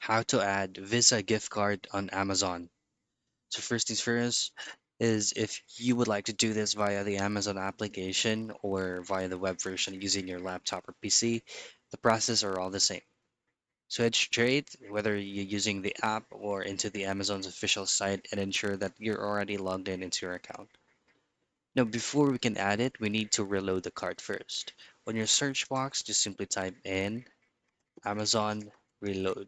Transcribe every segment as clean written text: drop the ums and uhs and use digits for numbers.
How to add Visa gift card on Amazon. So first things first is if you would like to do this via the Amazon application or via the web version using your laptop or PC, the process are all the same. So head straight, whether you're using the app or into the Amazon's official site, and ensure that you're already logged in into your account. Now, before we can add it, we need to reload the cart first. On your search box, just simply type in Amazon Reload.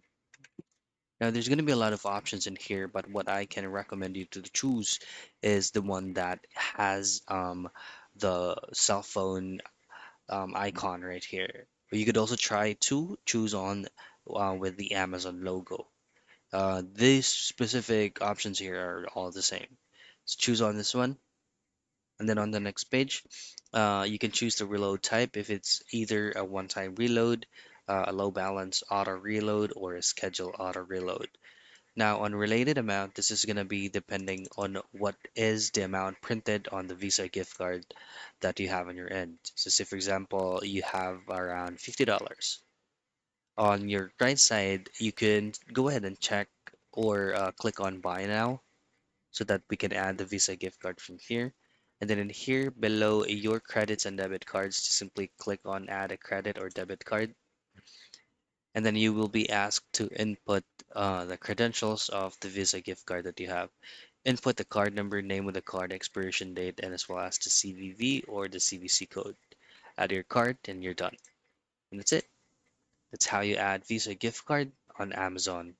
Now, there's going to be a lot of options in here, but what I can recommend you to choose is the one that has the cell phone icon right here. But you could also try to choose on with the Amazon logo. These specific options here are all the same. So choose on this one, and then on the next page, you can choose the reload type if it's either a one-time reload, a low balance auto reload, or a scheduled auto reload. Now, on related amount, this is going to be depending on what is the amount printed on the Visa gift card that you have on your end. So, say for example, you have around $50. On your right side, you can go ahead and check or click on Buy Now so that we can add the Visa gift card from here. And then in here below your credits and debit cards, just simply click on Add a credit or debit card. And then you will be asked to input the credentials of the Visa gift card that you have. Input the card number, name of the card, expiration date, and as well as the CVV or the CVC code. Add your card and you're done. And that's it. That's how you add Visa gift card on Amazon.